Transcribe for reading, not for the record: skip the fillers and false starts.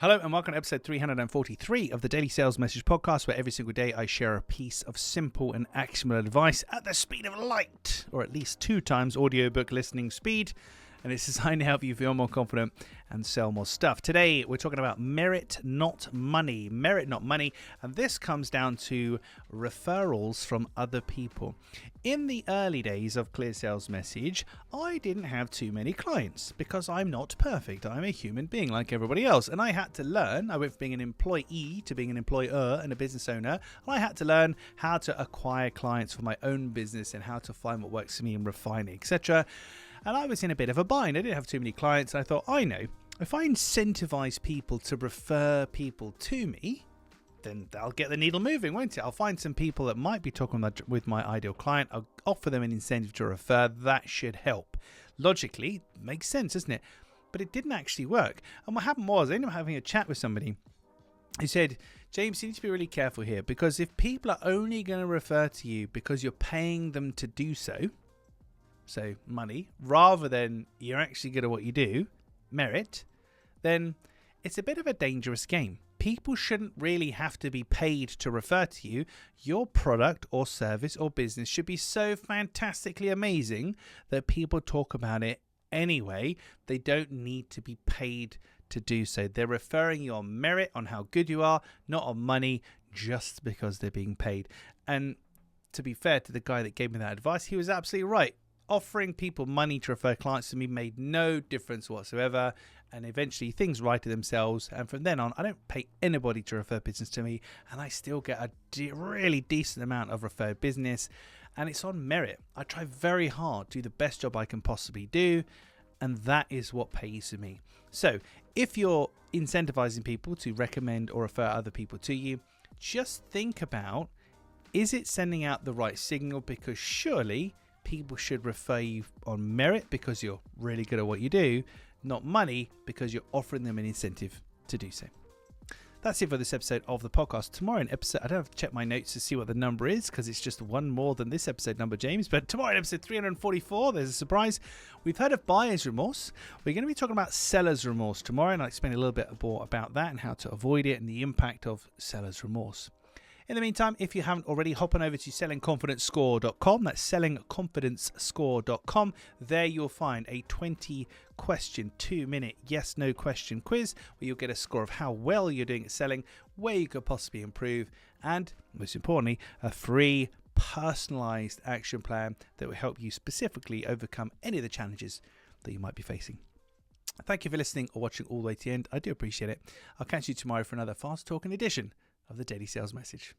Hello and welcome to episode 343 of the Daily Sales Message Podcast, where every single day I share a piece of simple and actionable advice at the speed of light, or at least 2 times audiobook listening speed. And it's designed to help you feel more confident and sell more stuff. Today, we're talking about merit, not money. Merit, not money. And this comes down to referrals from other people. In the early days of Clear Sales Message, I didn't have too many clients because I'm not perfect. I'm a human being like everybody else. And I had to learn. I went from being an employee to being an employer and a business owner. And I had to learn how to acquire clients for my own business and how to find what works for me and refine it, etc. And I was in a bit of a bind. I didn't have too many clients. I thought, I know, if I incentivize people to refer people to me, then they'll get the needle moving, won't it? I'll find some people that might be talking with my ideal client. I'll offer them an incentive to refer. That should help. Logically, makes sense, doesn't it? But it didn't actually work. And what happened was I ended up having a chat with somebody who said, James, you need to be really careful here, because if people are only going to refer to you because you're paying them to do so money, rather than you're actually good at what you do, merit, then it's a bit of a dangerous game. People shouldn't really have to be paid to refer to you. Your product or service or business should be so fantastically amazing that people talk about it anyway. They don't need to be paid to do so. They're referring you on merit, on how good you are, not on money, just because they're being paid. And to be fair to the guy that gave me that advice, he was absolutely right. Offering people money to refer clients to me made no difference whatsoever, and eventually things righted themselves, and from then on I don't pay anybody to refer business to me, and I still get a really decent amount of referred business, and it's on merit. I try very hard to do the best job I can possibly do, and that is what pays for me. So if you're incentivizing people to recommend or refer other people to you, just think about, is it sending out the right signal? Because surely people should refer you on merit because you're really good at what you do, not money because you're offering them an incentive to do so. That's it for this episode of the podcast. Tomorrow in episode, I don't have to check my notes to see what the number is because it's just one more than this episode number, James. But tomorrow in episode 344, there's a surprise. We've heard of buyer's remorse. We're going to be talking about seller's remorse tomorrow, and I'll explain a little bit more about that and how to avoid it and the impact of seller's remorse. In the meantime, if you haven't already, hop on over to sellingconfidencescore.com. That's sellingconfidencescore.com. There you'll find a 20-question, 2-minute yes-no question quiz where you'll get a score of how well you're doing at selling, where you could possibly improve, and most importantly, a free personalized action plan that will help you specifically overcome any of the challenges that you might be facing. Thank you for listening or watching all the way to the end. I do appreciate it. I'll catch you tomorrow for another fast-talking edition of the Daily Sales Message.